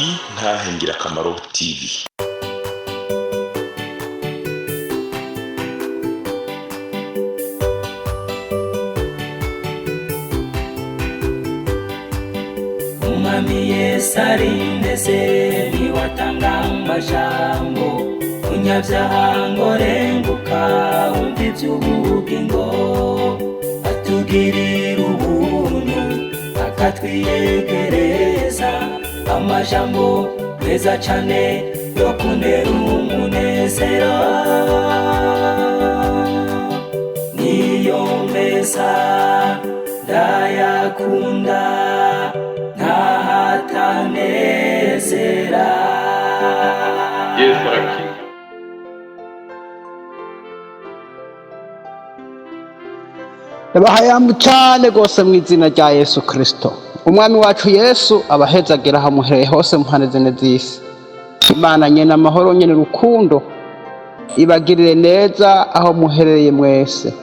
Intahe Ngirakamaro TV. Umwami Yesu arindeze niwatanga amajambo umunyabyaha ngo renguka wumva iby'ubugingo atugirira ubuntu akatwiyegereza amajambo meza cyane yo kunera umunezero niyo meza ndayakunda ntahatanezera. Yesu arakiza. Ndabahayamu cyane rwose mu izina rya Yesu Kristo. Umwami wacu Yesu abahezagira hamuhereye hose mpande zine z'isi. Imana nyene amahoro nyene rukundo ibagirire neza aho muherereye mwese.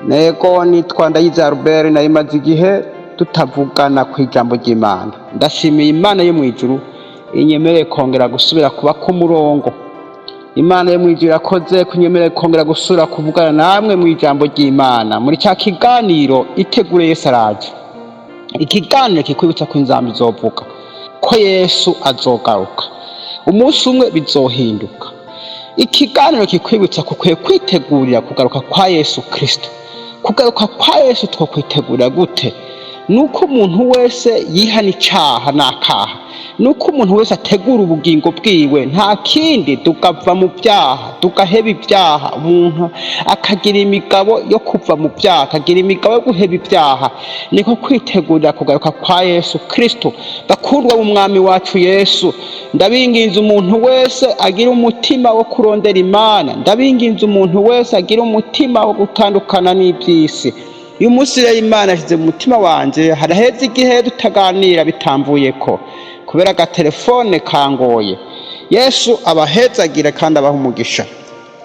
Nego nitwa Ndayize Albert narimaze igihe tutavugana ku ijambo ry'Imana. Ndashimiye Imana yo mu ijuru inyemereye kongera gusubira kuba ku murongo. Imana yo mu ijuru yakoze kunyemereye kongera gusubira kuvugana namwe mu ijambo ry'Imana muri cya kiganiro itegure Yesu araje. Ikiganiro kikwibutsa ko inzamba izovuga ko Yesu azogaruka umunsi umwe bizohinduka. Ikiganiro kikwibutsa ko ukwiye kwitegurira kugaruka kwa Yesu Kristo. Kugaruka kwa Yesu twokwitegurira gute? Nuko umuntu wese yihana icyaha n'akaha, nuko umuntu wese ategura ubugingo bwiwe, nta kindi tukava mu byaha tugaheba ibyaha, umuntu akagira imigabo yo kuva mu byaha, akagira imigabo yo guheba ibyaha. Niko kwitegurira kugaruka kwa Yesu Kristo. Bakundwa mu mwami wacu Yesu, ndabinginze umuntu wese agira umutima wo kurondera Imana, ndabinginze umuntu wese agira umutima wo gutandukana n'iby'isi. Uyu munsi rero Imana yashyize mu mutima wanje, haraheze igihe tutaganira bitamvuye ko kubera agatelefone kangoye. Yesu abahezagire kandi abaha umugisha.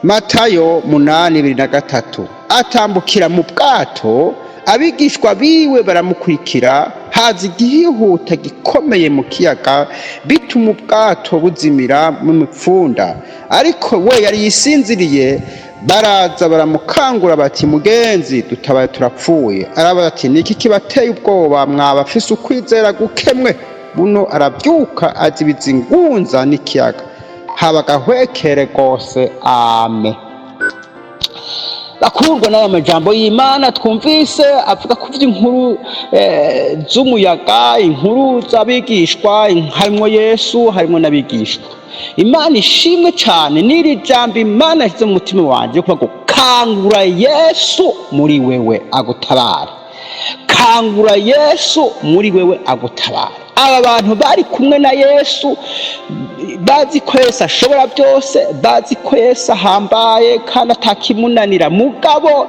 Matayo 8:23 atambukira mu bwato, abigishwa biwe baramukurikira, haza igihuta gikomeye mu kiyaga bituma ubwato buzimira mu mipfunda, ariko we yari yisinziriye. Baraza baramukangura bati, mugenzi dutabaye turapfuye. Arabaza ati, niki kibateye ubwoba mwabafise ukwizera gukemwe? Buno arabyuka azibiza ingunza n'ikiyaga, habagahwekere rwose. Amen. Bakundwa n'aya majambo y'Imana twumvise avuga ku by'inkuru z'umuyaga, inkuru z'abigishwa, harimo Yesu harimo n'abigishwa. Imana ishimwe cyane n'iri jambo Imana yashyize mu mutima wanjye kuvuga ngo kangura Yesu muri wewe agutabara. Kangura Yesu muri wewe agutabara. Aba bantu bari kumwe na Yesu bazi ko Yesu ashobora byose, bazi ko Yesu ahambaye kandi atakimunanira, mugabo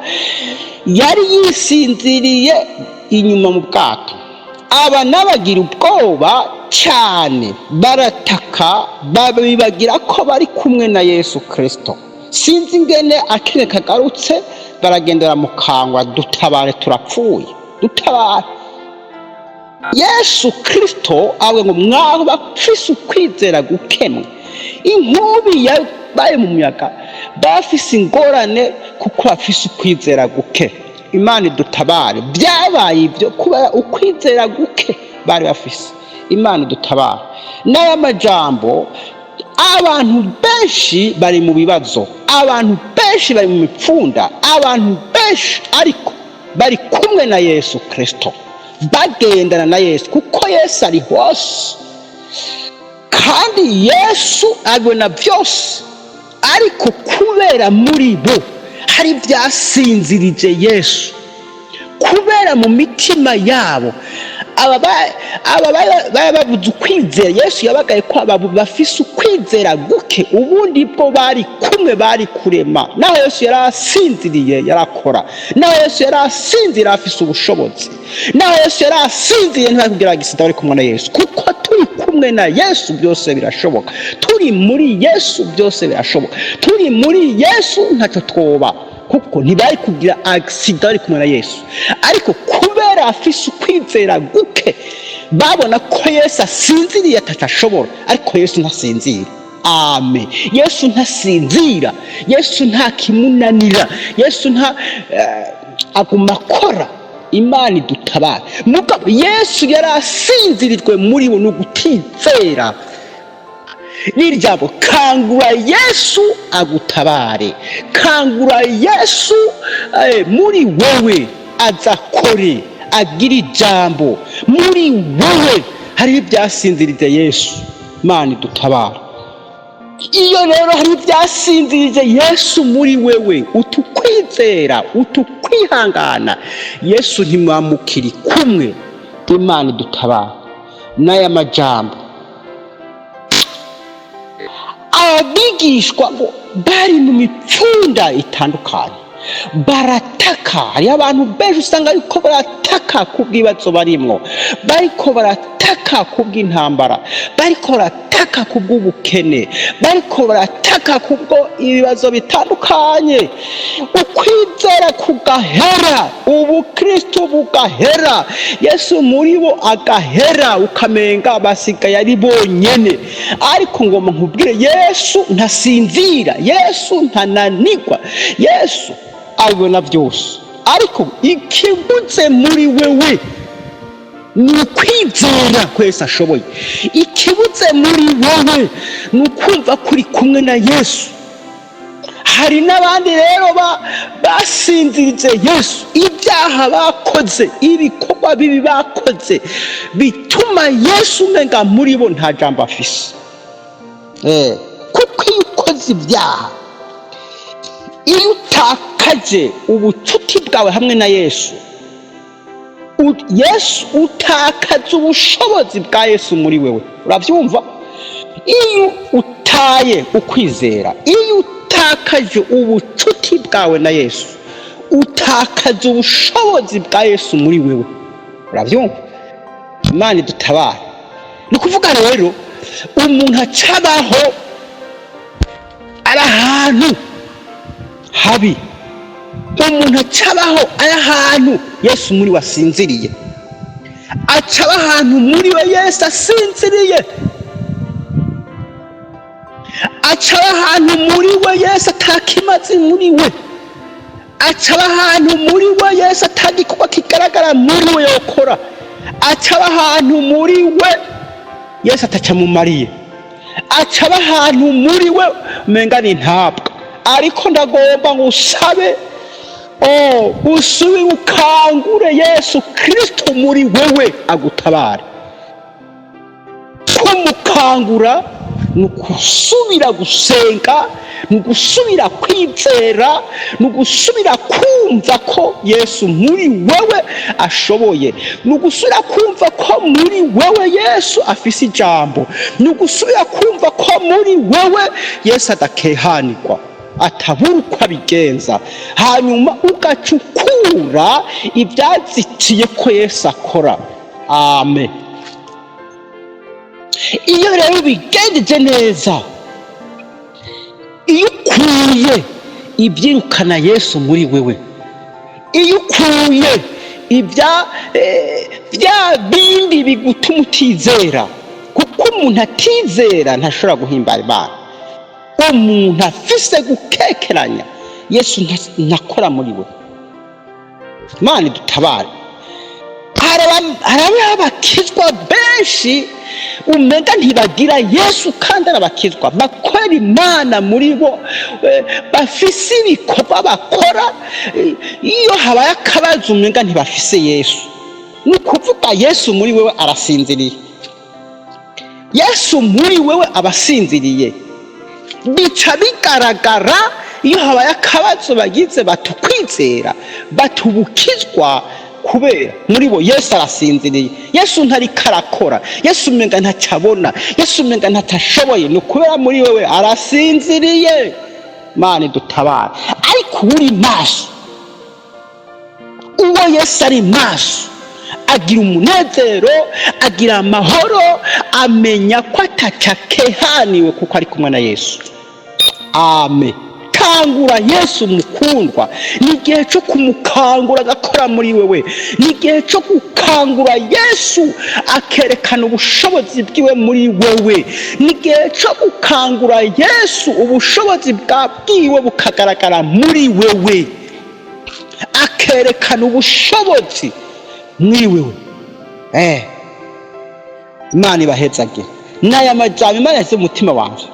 yari yisinziriye inyuma mu bwato. Aba nabagira ubwoba cyane, barataka babibagira ko bari kumwe na Yesu Kristo. Sinzi ingene akene kagarutse, baragendera mu kangwa, dutabare turapfuye, dutabare. Yesu Kristo awe ngo mwaho bafise ukwizera gukemwe. Inkubi yabaye mu muyaga bafise ingorane kuko bafise ukwizera guke. Imana idutabare. Byabaye ibyo kuba ukwizera guke bari bafise. Imana idutabare. N'aya majambo, abantu benshi bari mu bibazo, abantu benshi bari mu mipfunda, abantu benshi ariko bari kumwe na Yesu Kristo, bagendana na Yesu kuko Yesu ari hose kandi Yesu abona byose. Ariko kubera muri bo hari byasinzirije Yesu, kubera mu mitima yabo aba babuze ukwizera. Yesu yabagaye ko aba bafise ukwizera guke, ubundi bwo bari kumwe, bari kurema. Naho Yesu yari asinziriye yarakora, naho Yesu yari asinziriye afise ubushobozi, naho Yesu yari asinziriye ntibari kugira gisida bari kumwe na Yesu, kuko turi kumwe na Yesu byose birashoboka. Turi muri Yesu byose birashoboka. Turi muri Yesu ntacyo twoba, kuko ntibari kugira accident bari kumwe na Yesu. Ariko kubera afise ukwizera guke babona ko Yesu asinziriye atashobora, ariko Yesu ntasinzira. Amen. Yesu ntasinzira, Yesu nta kimunanira, Yesu nta aguma akora. Imana idutabara. Mugabo Yesu yari asinzirijwe muri bo no gutizera. N'iryabo kangura Yesu agutabare, kangura Yesu muri wowe azakore, agira ijambo muri wowe. Hari ibyasinzirije Yesu, Imana idutabara. Iyo rero hari ibyasinzirije Yesu muri wewe, utukwizera, utukwihangana, Yesu ntimwamukiri kumwe. Imana idutabara. N'aya majambo abigishwa ngo bari mu mipfunda itandukanye, barataka. Hari abantu benshi usanga ariko barataka kubw'ibibazo barimwo, bariko barataka kubw'intambara, bariko barataka kubw'ubukene, bariko barataka kubwo ibibazo bitandukanye. Ukwizera kugahera, ubukristo bugahera, Yesu muri bo agahera, ukamenga basigaye ari bonyene. Ariko ngoma nkubwire, Yesu ntasinzira, Yesu ntananirwa, Yesu abibona byose. Ariko ikibuze muri wewe ni ukwizera ko Yesu ashoboye. Ikibuze muri wewe ni ukumva kuri kumwe na Yesu. Hari n'abandi rero basinzirije Yesu, ibyaha bakoze, ibikorwa bibi bakoze bituma Yesu umenga muri bo nta jambo afise. Kuko iyo ukoze ibyaha, iyo utakaje ubucuti bwawe hamwe na Yesu, Yesu utakaza ubushobozi bwa Yesu muri wewe. Urabyumva? Iyo utaye ukwizera, iyo utakaje ubucuti bwawe na Yesu, utakaza ubushobozi bwa Yesu muri wewe. Urabyumva? Imana idutabara. Ni ukuvuga rero, umuntu acabaho ari ahantu habi, umuntu acabaho ari ahantu Yesu muri we asinziriye, acaba ahantu muri we Yesu asinziriye, acaba ahantu muri we Yesu atakimaze muri we, acaba ahantu muri we Yesu atagikorwa kigaragara muri we yokora, acaba ahantu muri we Yesu atacamumariye, acaba ahantu muri we umenga ni ntabwo. Ariko ndagomba ngo usabe, usubire ukangure Yesu Kristo muri wewe agutabare. Kumukangura ni ugusubira gusenga, ni ugusubira kwizera, ni ugusubira kumva ko Yesu muri wewe ashoboye, ni ugusubira kumva ko muri wewe Yesu afise ijambo, ni ugusubira kumva ko muri wewe Yesu adakehanirwa, atabura uko abigenza. Hanyuma ugacukura ibyazitiye ko Yesu akora. Amen. Iyo rero bigendeje neza, iyo ukuye ibyirukana Yesu muri wewe, iyo ukuye bya bindi bigutuma utizera, kuko umuntu atizera ntashobora guhimbara Imana. Umuntu afise gukekeranya, Yesu ntakora muri we. Imana idutabare. Hari abakizwa benshi umenga ntibagira Yesu kandi arabakizwa, bakorera Imana muri bo, bafise ibikorwa bakora. Iyo habaye akabazo umenga ntibafise Yesu, ni ukuvuga Yesu muri wewe arasinziriye, Yesu muri wewe abasinziriye. Bica bigaragara iyo habaye akabazo bagize batukwizera, batubukizwa, kubera muri bo Yesu arasinziriye. Yesu ntari karakora, Yesu umenga ntacabona, Yesu umenga ntatashoboye, ni ukubera muri wewe arasinziriye. Mana idutabara. Ariko uri maso, uwo Yesu ari maso, agira umunezero, agira amahoro, amenya ko atacakehaniwe kuko ari kumwe na Yesu. Amen. kangura Yesu mukundwa, ni igihe cyo kumukangura agakora muri wewe, ni igihe cyo gukangura Yesu akerekana ubushobozi bwiwe muri wewe, ni igihe cyo gukangura Yesu ubushobozi bwiwe bukagaragara muri wewe, akerekana ubushobozi muri wewe. Imana ibahezagire. N'aya majambo Imana yashyize mu mutima wanje,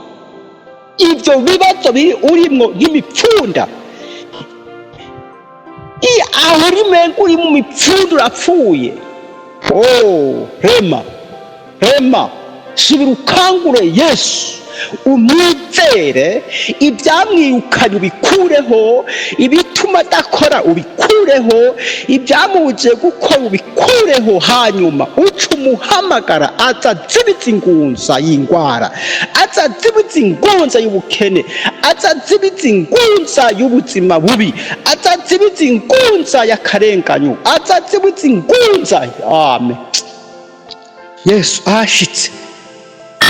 ibyo bibazo biri urimo nk'imipfunda, aho uri mu mipfunda urapfuye. Hema subira ukangure Yesu, umwizere, ibyamwirukanye ubikureho, ibituma adakora ubikureho, ibyamubujije gukora ubikureho, hanyuma uca umuhamagara azazibiza ingunza y'indwara, azazibiza ingunza y'ubukene, azazibiza ingunza y'ubuzima bubi, azazibiza ingunza y'akarenganyo, azazibiza ingunza. Amen. Yesu ahashitse,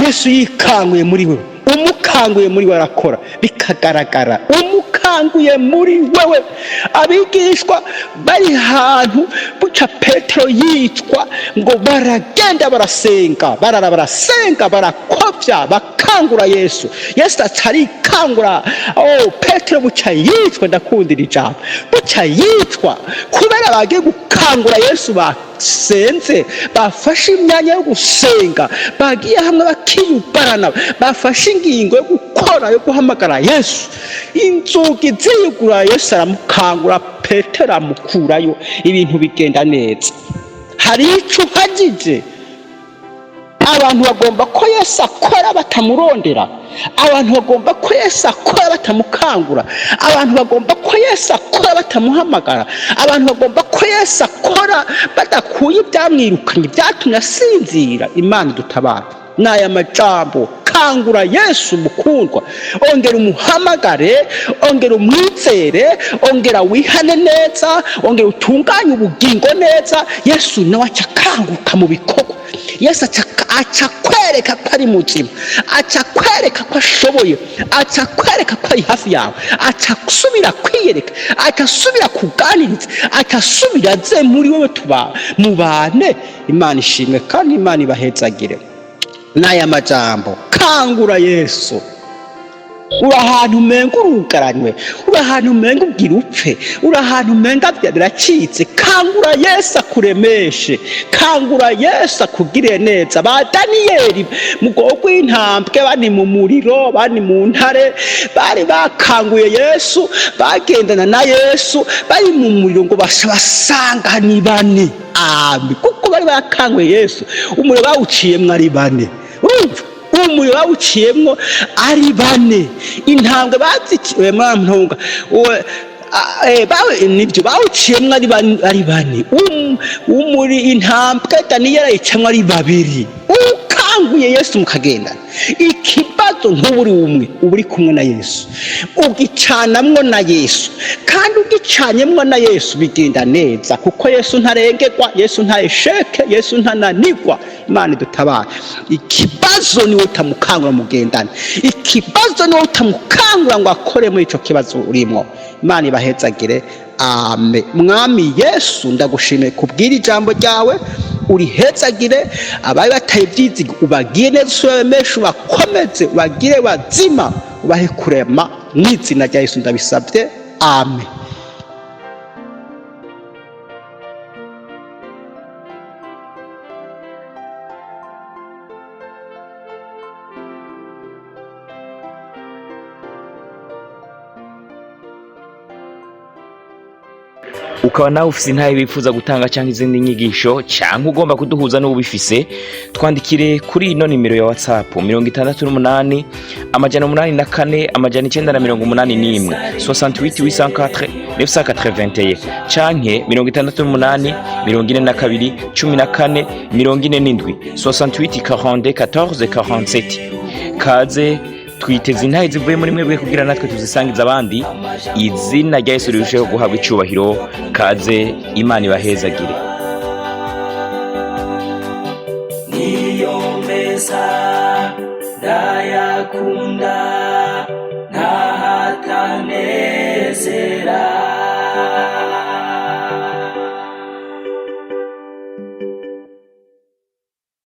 Yesu yikanguye muri wewe, umukanguye muri wewe arakora bikagaragara, umukanguye muri wewe. Abigishwa bari hantu buca Petero yitwa ngo baragenda barasenga, barasenga, barakovya, bakangura Yesu. Yesu atarikangura. Petero buca yitwa, ndakundira ijambo, buca yitwa kubera bagiye gukangura Yesu, basenze, bafashe imyanya yo gusenga, bagiye hamwe bakiyubarana, bafashe ingingo yo gukora, yo guhamagara Yesu. Inzugi ziyugura, Yesu aramukangura, Petero amukurayo, ibintu bigenda neza. Hari icyo uhagije. Abantu bagomba ko Yesu akora batamurondera, abantu bagomba ko Yesu akora batamukangura, abantu bagomba ko Yesu akora batamuhamagara, abantu bagomba ko Yesu akora badakuye ibyamwirukanye byatumye asinzira. Imana idutabara. N'aya majambo, kangura Yesu mukundwa, ongera umuhamagare, ongera umwizere, ongera wihane neza, ongera utunganye ubugingo neza. Yesu nawe acakanguka mu bikorwa. Yesu aca kwereka ko ari muzima, aca kwereka ko ashoboye, aca kwereka ko ari hafi yawe, aca subira kwiyereka, aca subira kuganiriza, aca subira aze muri wewe, mubane. Imana ishimwe kandi Imana ibahezagire. N'aya majambo, kangura Yesu. Uri ahantu umenga urugaranywe, uri ahantu umenga ubwira upfe, uri ahantu umenga biracitse, kangura Yesu akuremeshe, kangura Yesu akugire neza. Ba Daniyeli mu bwoko bw'intambwe, bari mu muriro, bari mu ntare, bari bakanguye Yesu, bagendana na Yesu, bari mu muriro ngo basanga ni bane. Kuko bari bakanguye Yesu, umuriro bawuciyemwo ari bane. Umuriro bawuciyemwo ari bane. Intambwe bazikiwe mwantunga, nibyo bawuciyemwo ari bane. Umuri intambwe Daniyeli ayicamwo ari babiri. Ukanguye Yesu mukagendana, ikibazo ntuburi umwe, uburi kumwe na Yesu, ugicanamwo na Yesu, kandi ugicanyemwo na Yesu bigenda neza, kuko Yesu ntarengerwa, Yesu ntayesheke, Yesu ntananigwa. Imana idutabara. Ikibazo niwe utamukangura mugendane, ikibazo niwe utamukangura ngo akore muri ico kibazo urimo. Imana ibahezagire. Amen. Mwami Yesu, ndagushimiye kubwira ijambo ryawe, urihezagire. Abaye bataye ibyizigo ubagiye neza, ubemeshe, ubakomeze, ubagire bazima, ubahe kurema. Mu izina rya Yesu ndabisabye. Amen. ukaba nawe ufise intahe bifuza gutanga cyangwa izindi nyigisho cyangwa ugomba kuduhuza n'ubifise, twandikire kuri ino nimero ya WhatsApp 68 884 981 68 804 canke 68 42 14 47 68 42 14 47. Kaze twiteze intahe zivuye muri mwebwe kugira natwe tuzisangiza abandi. Izina rya Yesu rirusheho guhabwa icyubahiro. Kaze, Imana ibahezagire. Niyo meza ndayakunda, ntahatane bugesera